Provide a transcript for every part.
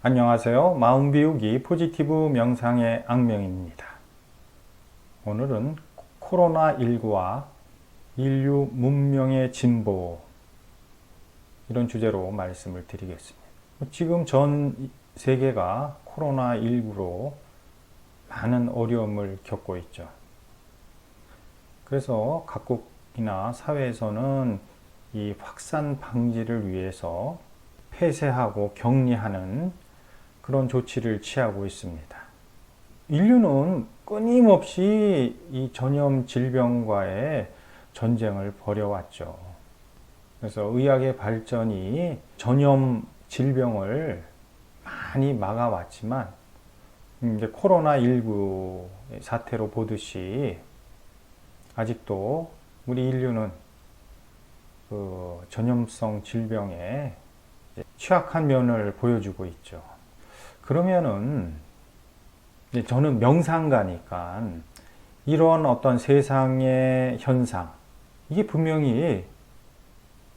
안녕하세요. 마음 비우기 포지티브 명상의 악명입니다. 오늘은 코로나19와 인류 문명의 진보 이런 주제로 말씀을 드리겠습니다. 지금 전 세계가 코로나19로 많은 어려움을 겪고 있죠. 그래서 각국이나 사회에서는 이 확산 방지를 위해서 폐쇄하고 격리하는 그런 조치를 취하고 있습니다. 인류는 끊임없이 이 전염 질병과의 전쟁을 벌여왔죠. 그래서 의학의 발전이 전염 질병을 많이 막아왔지만 이제 코로나19 사태로 보듯이 아직도 우리 인류는 그 전염성 질병에 취약한 면을 보여주고 있죠. 그러면은 저는 명상가니까 이런 어떤 세상의 현상, 이게 분명히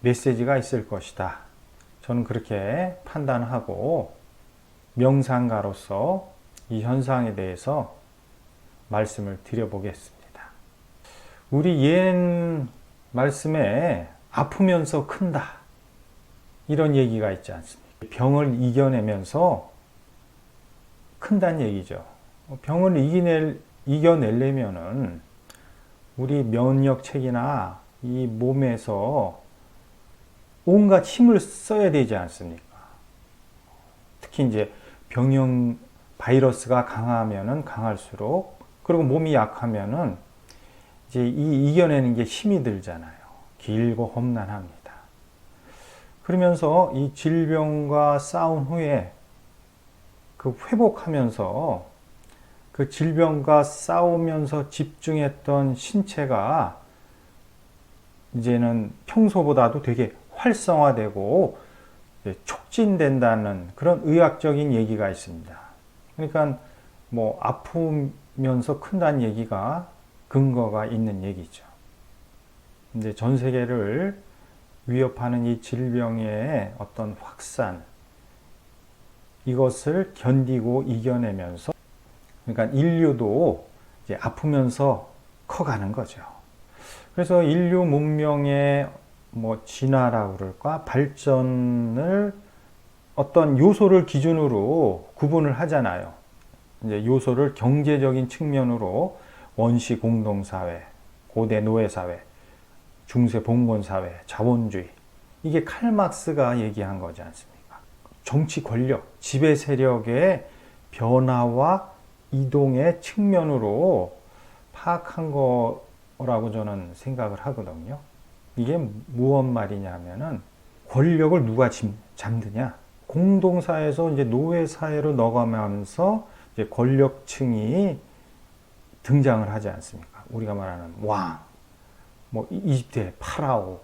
메시지가 있을 것이다. 저는 그렇게 판단하고 명상가로서 이 현상에 대해서 말씀을 드려보겠습니다. 우리 옛 말씀에 아프면서 큰다, 이런 얘기가 있지 않습니까? 병을 이겨내면서 큰다는 얘기죠. 병을 이겨내려면은 우리 면역체계나 이 몸에서 온갖 힘을 써야 되지 않습니까? 특히 이제 병형 바이러스가 강하면은 강할수록, 그리고 몸이 약하면은 이제 이겨내는 게 힘이 들잖아요. 길고 험난합니다. 그러면서 이 질병과 싸운 후에 그 회복하면서 그 질병과 싸우면서 집중했던 신체가 이제는 평소보다도 되게 활성화되고 촉진된다는 그런 의학적인 얘기가 있습니다. 그러니까 뭐 아프면서 큰다는 얘기가 근거가 있는 얘기죠. 이제 전 세계를 위협하는 이 질병의 어떤 확산, 이것을 견디고 이겨내면서, 그러니까 인류도 이제 아프면서 커가는 거죠. 그래서 인류 문명의 뭐 진화라고 그럴까, 발전을 어떤 요소를 기준으로 구분을 하잖아요. 이제 요소를 경제적인 측면으로 원시 공동사회, 고대 노예사회, 중세 봉건사회, 자본주의, 이게 칼막스가 얘기한 거지 않습니까? 정치 권력, 지배 세력의 변화와 이동의 측면으로 파악한 거라고 저는 생각을 하거든요. 이게 무엇 말이냐면은 권력을 누가 잡느냐? 공동사회에서 이제 노예사회로 넘어가면서 이제 권력층이 등장을 하지 않습니까? 우리가 말하는 왕, 뭐 이집트의 파라오,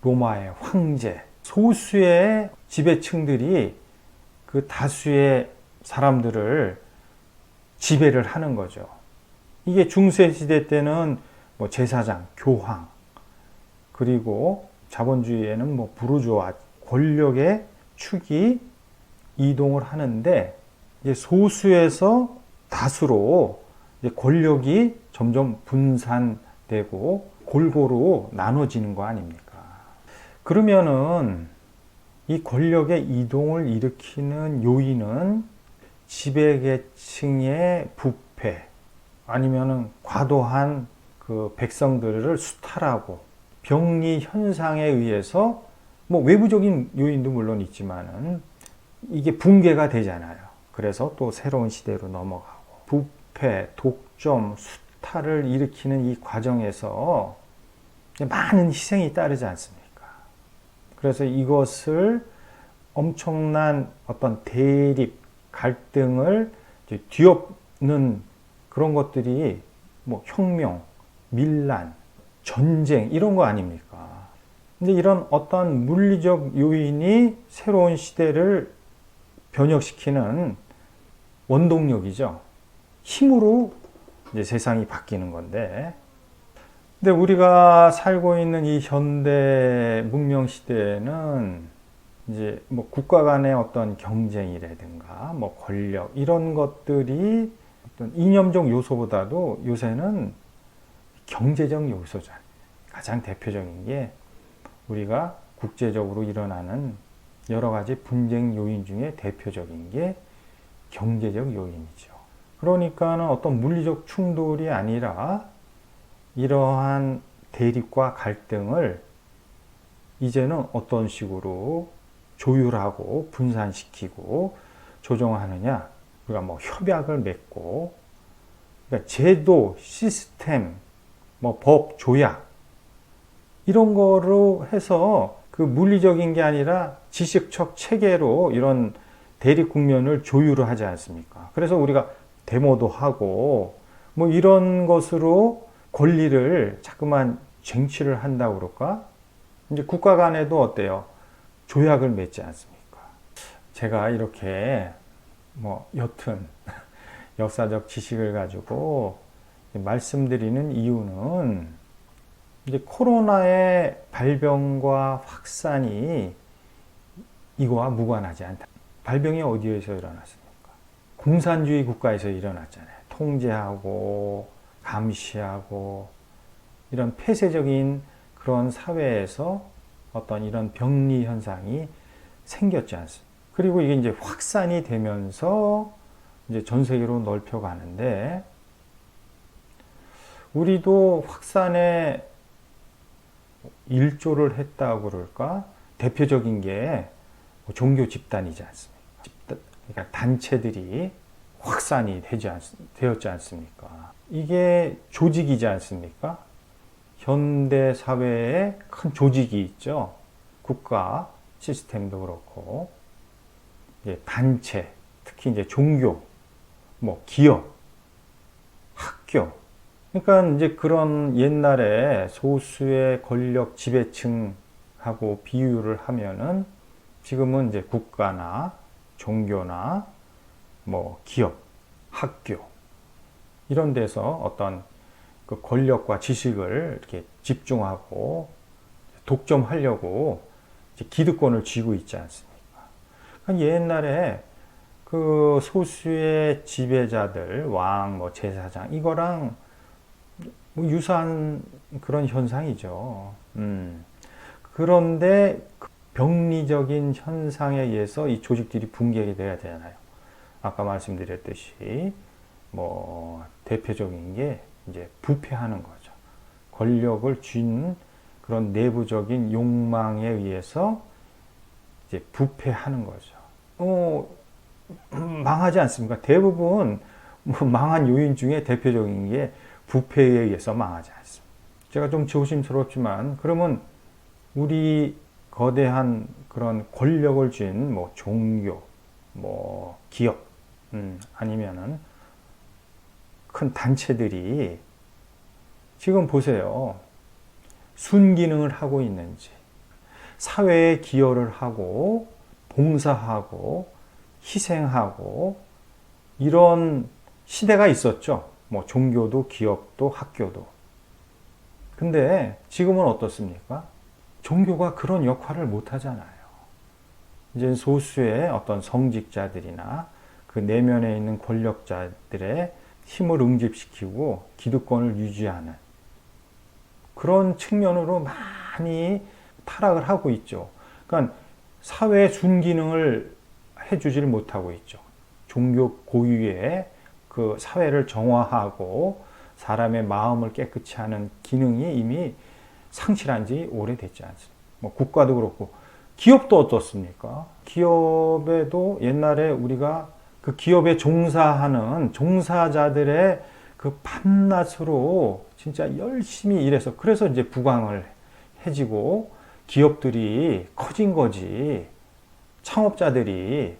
로마의 황제, 소수의 지배층들이 그 다수의 사람들을 지배를 하는 거죠. 이게 중세시대 때는 뭐 제사장, 교황, 그리고 자본주의에는 뭐 부르주아, 권력의 축이 이동을 하는데, 이제 소수에서 다수로 이제 권력이 점점 분산되고 골고루 나눠지는 거 아닙니까? 그러면은 이 권력의 이동을 일으키는 요인은 지배계층의 부패, 아니면은 과도한 그 백성들을 수탈하고 병리 현상에 의해서, 뭐 외부적인 요인도 물론 있지만은 이게 붕괴가 되잖아요. 그래서 또 새로운 시대로 넘어가고, 부패, 독점, 수탈을 일으키는 이 과정에서 많은 희생이 따르지 않습니까? 그래서 이것을 엄청난 어떤 대립, 갈등을 뒤엎는 그런 것들이 뭐 혁명, 밀란, 전쟁, 이런 거 아닙니까? 근데 이런 어떤 물리적 요인이 새로운 시대를 변혁시키는 원동력이죠. 힘으로 이제 세상이 바뀌는 건데, 근데 우리가 살고 있는 이 현대 문명 시대에는 이제 뭐 국가 간의 어떤 경쟁이라든가 뭐 권력 이런 것들이 어떤 이념적 요소보다도 요새는 경제적 요소잖아요. 가장 대표적인 게 우리가 국제적으로 일어나는 여러 가지 분쟁 요인 중에 대표적인 게 경제적 요인이죠. 그러니까는 어떤 물리적 충돌이 아니라 이러한 대립과 갈등을 이제는 어떤 식으로 조율하고 분산시키고 조정하느냐. 우리가 뭐 협약을 맺고, 그러니까 제도, 시스템, 뭐 법, 조약 이런 거로 해서 그 물리적인 게 아니라 지식적 체계로 이런 대립 국면을 조율을 하지 않습니까? 그래서 우리가 데모도 하고 뭐 이런 것으로 권리를 자꾸만 쟁취를 한다고 그럴까? 이제 국가 간에도 어때요? 조약을 맺지 않습니까? 제가 이렇게 뭐 여튼 역사적 지식을 가지고 말씀드리는 이유는 이제 코로나의 발병과 확산이 이거와 무관하지 않다. 발병이 어디에서 일어났습니까? 공산주의 국가에서 일어났잖아요. 통제하고 감시하고 이런 폐쇄적인 그런 사회에서 어떤 이런 병리 현상이 생겼지 않습니까? 그리고 이게 이제 확산이 되면서 이제 전 세계로 넓혀가는데 우리도 확산에 일조를 했다고 그럴까? 대표적인 게 종교 집단이지 않습니까? 그러니까 단체들이 확산이 되었지 않습니까? 이게 조직이지 않습니까? 현대 사회에 큰 조직이 있죠. 국가 시스템도 그렇고, 이제 단체, 특히 이제 종교, 뭐 기업, 학교. 그러니까 이제 그런 옛날에 소수의 권력 지배층하고 비유를 하면은 지금은 이제 국가나 종교나 뭐 기업, 학교 이런 데서 어떤 그 권력과 지식을 이렇게 집중하고 독점하려고 이제 기득권을 쥐고 있지 않습니까? 그러니까 옛날에 그 소수의 지배자들, 왕, 뭐 제사장 이거랑 뭐 유사한 그런 현상이죠. 그런데 병리적인 현상에 의해서 이 조직들이 붕괴가 돼야 되잖아요. 아까 말씀드렸듯이 뭐 대표적인 게 이제 부패하는 거죠. 권력을 쥔 그런 내부적인 욕망에 의해서 이제 부패하는 거죠. 망하지 않습니까? 대부분 뭐 망한 요인 중에 대표적인 게 부패에 의해서 망하지 않습니다. 제가 좀 조심스럽지만 그러면 우리 거대한 그런 권력을 쥔 뭐 종교, 뭐 기업, 아니면은 큰 단체들이 지금 보세요. 순기능을 하고 있는지, 사회에 기여를 하고, 봉사하고, 희생하고, 이런 시대가 있었죠. 뭐 종교도, 기업도, 학교도. 근데 지금은 어떻습니까? 종교가 그런 역할을 못 하잖아요. 이제 소수의 어떤 성직자들이나 그 내면에 있는 권력자들의 힘을 응집시키고 기득권을 유지하는 그런 측면으로 많이 타락을 하고 있죠. 그러니까 사회 순기능을 해주지를 못하고 있죠. 종교 고유의 그 사회를 정화하고 사람의 마음을 깨끗이 하는 기능이 이미 상실한 지 오래됐지 않습니까? 뭐 국가도 그렇고 기업도 어떻습니까? 기업에도 옛날에 우리가 그 기업에 종사하는 종사자들의 그 밤낮으로 진짜 열심히 일해서 그래서 이제 부강을 해지고 기업들이 커진 거지. 창업자들이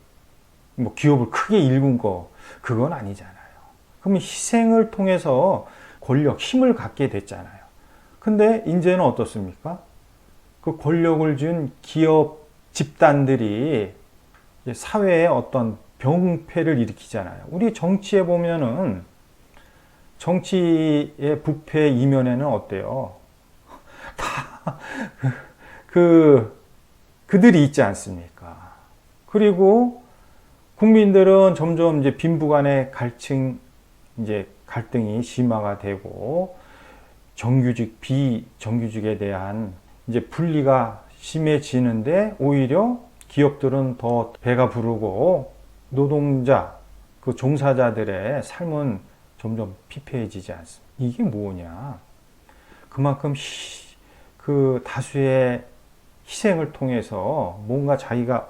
뭐 기업을 크게 일군 거 그건 아니잖아요. 그럼 희생을 통해서 권력, 힘을 갖게 됐잖아요. 근데 이제는 어떻습니까? 그 권력을 준 기업 집단들이 사회에 어떤 병폐를 일으키잖아요. 우리 정치에 보면은 정치의 부패 이면에는 어때요? 다 그들이 있지 않습니까? 그리고 국민들은 점점 이제 빈부간의 갈등이 심화가 되고 정규직, 비정규직에 대한 이제 분리가 심해지는데 오히려 기업들은 더 배가 부르고 노동자, 그 종사자들의 삶은 점점 피폐해지지 않습니다. 이게 뭐냐? 그만큼 그 다수의 희생을 통해서 뭔가 자기가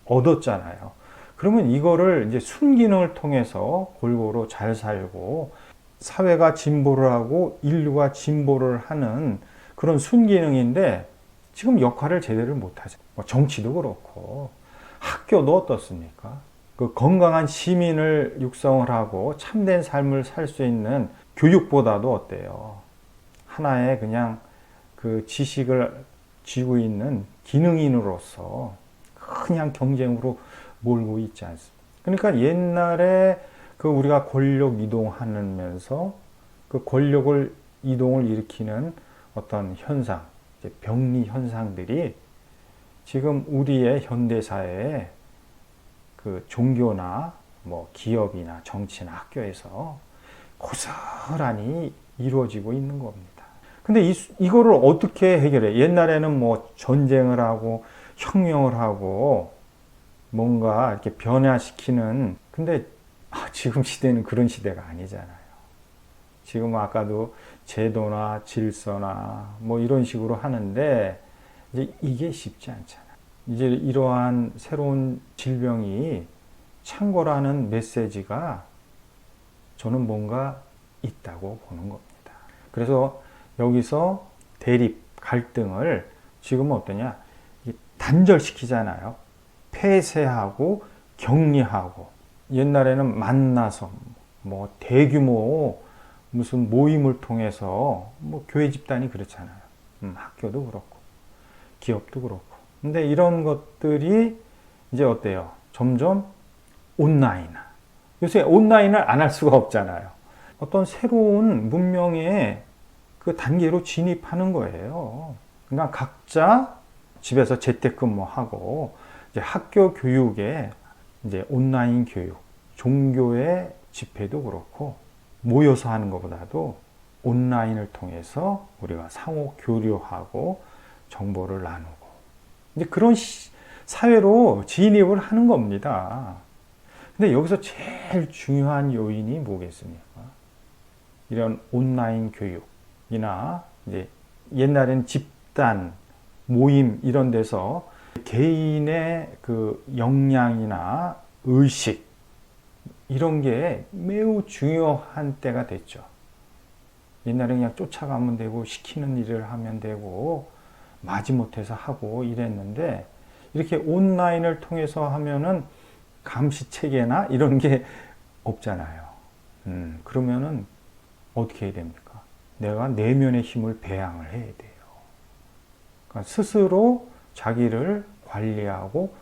얻었잖아요. 그러면 이거를 이제 순기능을 통해서 골고루 잘 살고 사회가 진보를 하고 인류가 진보를 하는 그런 순기능인데 지금 역할을 제대로 못하죠. 정치도 그렇고 학교도 어떻습니까? 그 건강한 시민을 육성을 하고 참된 삶을 살 수 있는 교육보다도 어때요? 하나의 그냥 그 지식을 쥐고 있는 기능인으로서 그냥 경쟁으로 몰고 있지 않습니다. 그러니까 옛날에 그 우리가 권력 이동하면서 그 권력을 이동을 일으키는 어떤 현상, 병리 현상들이 지금 우리의 현대사회에 그 종교나 뭐 기업이나 정치나 학교에서 고스란히 이루어지고 있는 겁니다. 근데 이거를 어떻게 해결해? 옛날에는 뭐 전쟁을 하고 혁명을 하고 뭔가 이렇게 변화시키는, 근데 지금 시대는 그런 시대가 아니잖아요. 지금 아까도 제도나 질서나 뭐 이런 식으로 하는데 이제 이게 쉽지 않잖아요. 이제 이러한 새로운 질병이 창궐하는 메시지가 저는 뭔가 있다고 보는 겁니다. 그래서 여기서 대립, 갈등을 지금은 어떠냐? 단절시키잖아요. 폐쇄하고 격리하고. 옛날에는 만나서 뭐 대규모 무슨 모임을 통해서 뭐 교회 집단이 그렇잖아요. 학교도 그렇고 기업도 그렇고. 근데 이런 것들이 이제 어때요? 점점 온라인화. 요새 온라인을 안 할 수가 없잖아요. 어떤 새로운 문명의 그 단계로 진입하는 거예요. 그러니까 각자 집에서 재택근무하고 이제 학교 교육에 이제 온라인 교육, 종교의 집회도 그렇고 모여서 하는 것보다도 온라인을 통해서 우리가 상호 교류하고 정보를 나누고 이제 그런 사회로 진입을 하는 겁니다. 근데 여기서 제일 중요한 요인이 뭐겠습니까? 이런 온라인 교육이나 이제 옛날엔 집단 모임 이런 데서 개인의 그 역량이나 의식 이런 게 매우 중요한 때가 됐죠. 옛날에 그냥 쫓아가면 되고 시키는 일을 하면 되고 마지못해서 하고 이랬는데 이렇게 온라인을 통해서 하면은 감시 체계나 이런 게 없잖아요. 그러면은 어떻게 해야 됩니까? 내가 내면의 힘을 배양을 해야 돼요. 그러니까 스스로 자기를 관리하고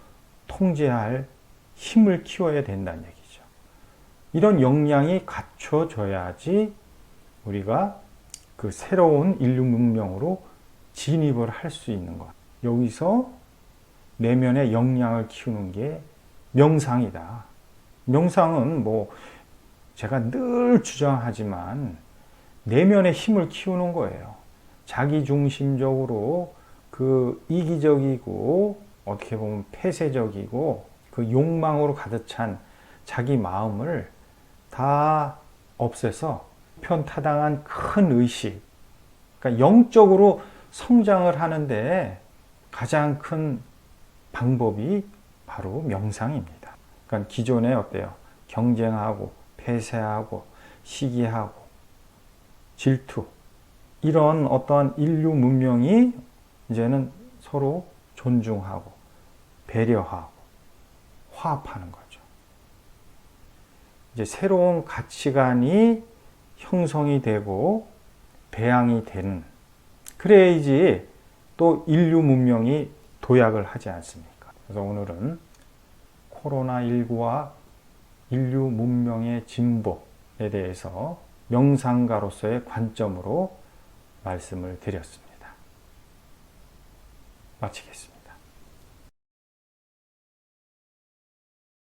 통제할 힘을 키워야 된다는 얘기죠. 이런 역량이 갖춰져야지 우리가 그 새로운 인류 문명으로 진입을 할 수 있는 것. 여기서 내면의 역량을 키우는 게 명상이다. 명상은 뭐 제가 늘 주장하지만 내면의 힘을 키우는 거예요. 자기중심적으로 그 이기적이고 어떻게 보면 폐쇄적이고 그 욕망으로 가득 찬 자기 마음을 다 없애서 편타당한 큰 의식, 그러니까 영적으로 성장을 하는데 가장 큰 방법이 바로 명상입니다. 그러니까 기존에 어때요? 경쟁하고 폐쇄하고 시기하고 질투 이런 어떠한 인류 문명이 이제는 서로 존중하고 배려하고 화합하는 거죠. 이제 새로운 가치관이 형성이 되고 배양이 되는, 그래야지 또 인류 문명이 도약을 하지 않습니까? 그래서 오늘은 코로나19와 인류 문명의 진보에 대해서 명상가로서의 관점으로 말씀을 드렸습니다. 마치겠습니다.